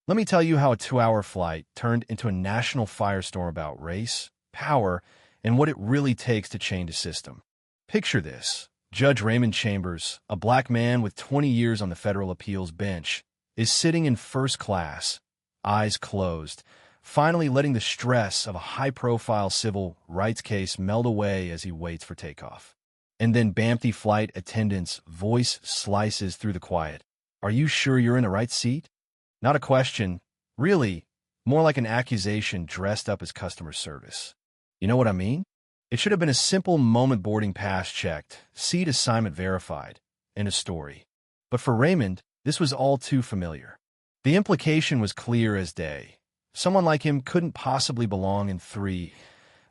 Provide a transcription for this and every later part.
Let me tell you how a 2-hour flight turned into a national firestorm about race, power, and what it really takes to change a system. Picture this. Judge Raymond Chambers, a black man with 20 years on the federal appeals bench, is sitting in first class, eyes closed, finally letting the stress of a high-profile civil rights case melt away as he waits for takeoff. And then the flight attendant's voice slices through the quiet. "Are you sure you're in the right seat?" Not a question, really, more like an accusation dressed up as customer service. You know what I mean? It should have been a simple moment: boarding pass checked, seat assignment verified, and a story. But for Raymond, this was all too familiar. The implication was clear as day. Someone like him couldn't possibly belong in 3,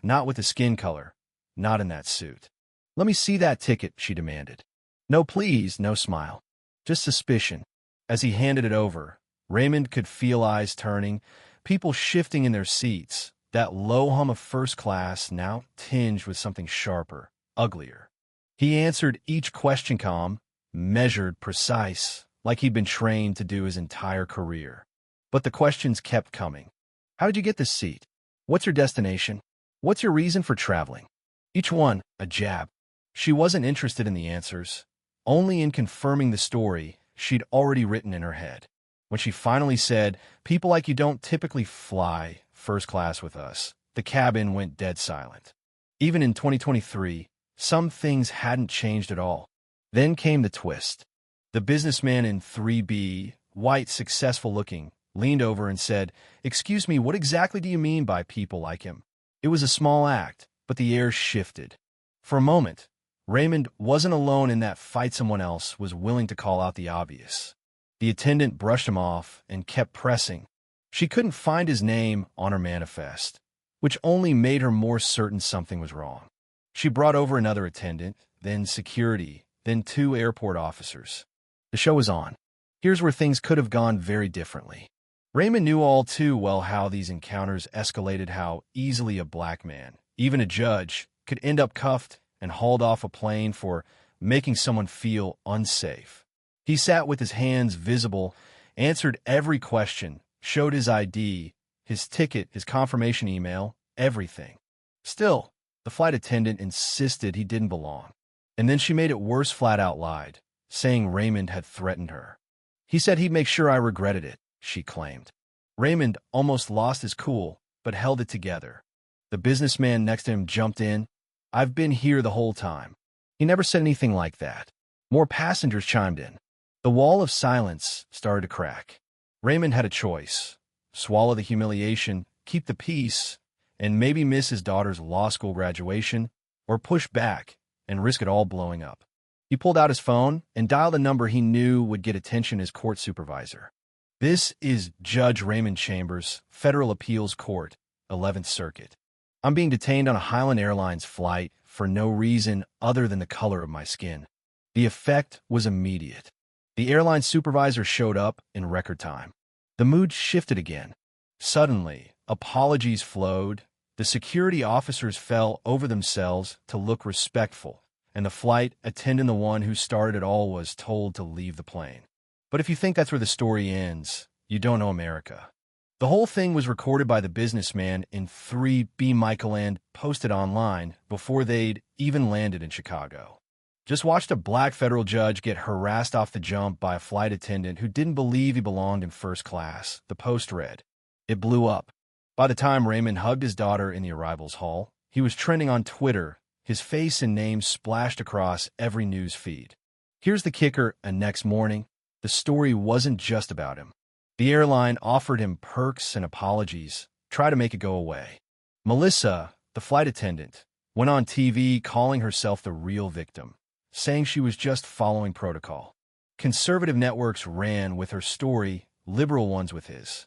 not with the skin color, not in that suit. "Let me see that ticket," she demanded. "No, please," no smile. Just suspicion. As he handed it over, Raymond could feel eyes turning, people shifting in their seats, that low hum of first class now tinged with something sharper, uglier. He answered each question calm, measured, precise, like he'd been trained to do his entire career. But the questions kept coming. "How did you get this seat? What's your destination? What's your reason for traveling?" Each one, a jab. She wasn't interested in the answers, only in confirming the story she'd already written in her head. When she finally said, "People like you don't typically fly first class with us," the cabin went dead silent. Even in 2023, some things hadn't changed at all. Then came the twist. The businessman in 3B, white, successful-looking, leaned over and said, "Excuse me, what exactly do you mean by people like him?" It was a small act, but the air shifted. For a moment, Raymond wasn't alone in that fight. Someone else was willing to call out the obvious. The attendant brushed him off and kept pressing. She couldn't find his name on her manifest, which only made her more certain something was wrong. She brought over another attendant, then security, then 2 airport officers. The show was on. Here's where things could have gone very differently. Raymond knew all too well how these encounters escalated, how easily a black man, even a judge, could end up cuffed and hauled off a plane for making someone feel unsafe. He sat with his hands visible, answered every question, showed his ID, his ticket, his confirmation email, everything. Still, the flight attendant insisted he didn't belong. And then she made it worse, flat out lied, saying Raymond had threatened her. "He said he'd make sure I regretted it," she claimed. Raymond almost lost his cool, but held it together. The businessman next to him jumped in. "I've been here the whole time." He never said anything like that. More passengers chimed in. The wall of silence started to crack. Raymond had a choice: swallow the humiliation, keep the peace, and maybe miss his daughter's law school graduation, or push back and risk it all blowing up. He pulled out his phone and dialed a number he knew would get attention: his court supervisor. "This is Judge Raymond Chambers, Federal Appeals Court, 11th Circuit. I'm being detained on a Highland Airlines flight for no reason other than the color of my skin." The effect was immediate. The airline supervisor showed up in record time. The mood shifted again. Suddenly, apologies flowed, the security officers fell over themselves to look respectful, and the flight attendant, the one who started it all, was told to leave the plane. But if you think that's where the story ends, you don't know America. The whole thing was recorded by the businessman in 3B Michael and posted online before they'd even landed in Chicago. "Just watched a black federal judge get harassed off the jump by a flight attendant who didn't believe he belonged in first class," the post read. It blew up. By the time Raymond hugged his daughter in the arrivals hall, he was trending on Twitter, his face and name splashed across every news feed. Here's the kicker: and next morning, the story wasn't just about him. The airline offered him perks and apologies, tried to make it go away. Melissa, the flight attendant, went on TV calling herself the real victim, saying she was just following protocol. Conservative networks ran with her story, liberal ones with his.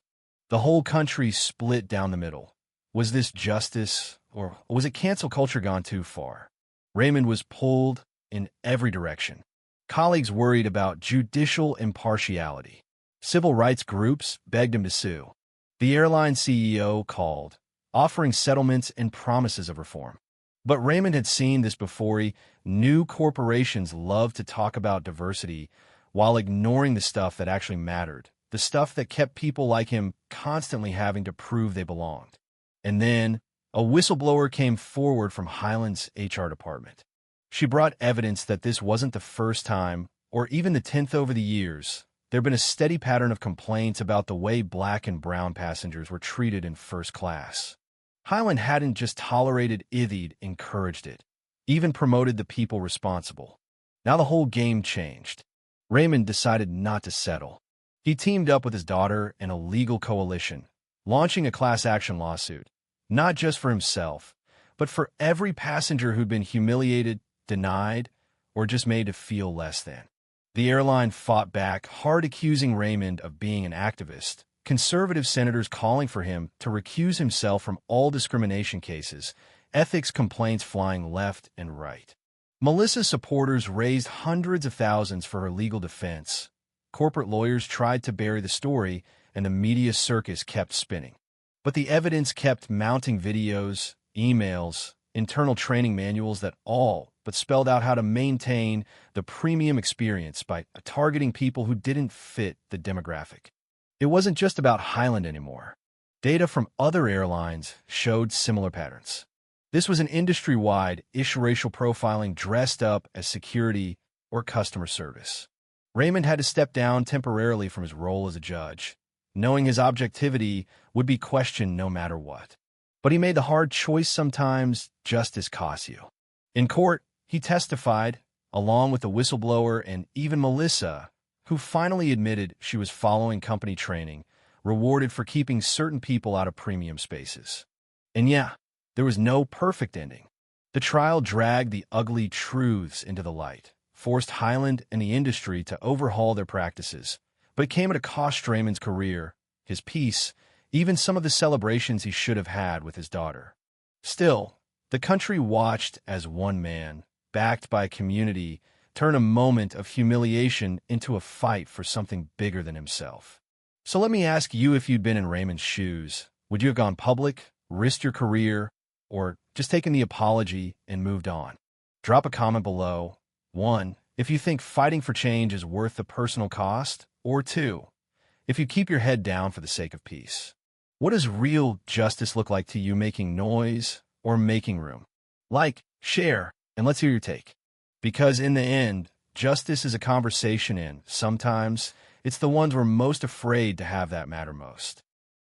The whole country split down the middle. Was this justice, or was it cancel culture gone too far? Raymond was pulled in every direction. Colleagues worried about judicial impartiality. Civil rights groups begged him to sue. The airline CEO called, offering settlements and promises of reform. But Raymond had seen this before. He knew corporations love to talk about diversity while ignoring the stuff that actually mattered: the stuff that kept people like him constantly having to prove they belonged. And then, a whistleblower came forward from Highland's HR department. She brought evidence that this wasn't the first time, or even the 10th over the years. There'd been a steady pattern of complaints about the way black and brown passengers were treated in first class. Highland hadn't just tolerated it, he'd encouraged it, even promoted the people responsible. Now the whole game changed. Raymond decided not to settle. He teamed up with his daughter in a legal coalition, launching a class action lawsuit, not just for himself, but for every passenger who'd been humiliated, denied, or just made to feel less than. The airline fought back, hard accusing Raymond of being an activist, conservative senators calling for him to recuse himself from all discrimination cases, ethics complaints flying left and right. Melissa's supporters raised hundreds of thousands for her legal defense. Corporate lawyers tried to bury the story, and the media circus kept spinning. But the evidence kept mounting: videos, emails, internal training manuals that all but spelled out how to maintain the premium experience by targeting people who didn't fit the demographic. It wasn't just about Highland anymore. Data from other airlines showed similar patterns. This was an industry-wide issue: racial profiling dressed up as security or customer service. Raymond had to step down temporarily from his role as a judge, knowing his objectivity would be questioned no matter what. But he made the hard choice: sometimes justice costs you. In court, he testified, along with the whistleblower and even Melissa, who finally admitted she was following company training, rewarded for keeping certain people out of premium spaces. And yeah, there was no perfect ending. The trial dragged the ugly truths into the light, forced Highland and the industry to overhaul their practices, but it came at a cost to Raymond's career, his peace, even some of the celebrations he should have had with his daughter. Still, the country watched as one man, backed by a community, turn a moment of humiliation into a fight for something bigger than himself. So let me ask you, if you'd been in Raymond's shoes, would you have gone public, risked your career, or just taken the apology and moved on? Drop a comment below. 1, if you think fighting for change is worth the personal cost, or 2, if you keep your head down for the sake of peace. What does real justice look like to you? Making noise or making room? Like, share, and let's hear your take. Because in the end, justice is a conversation, and sometimes it's the ones we're most afraid to have that matter most.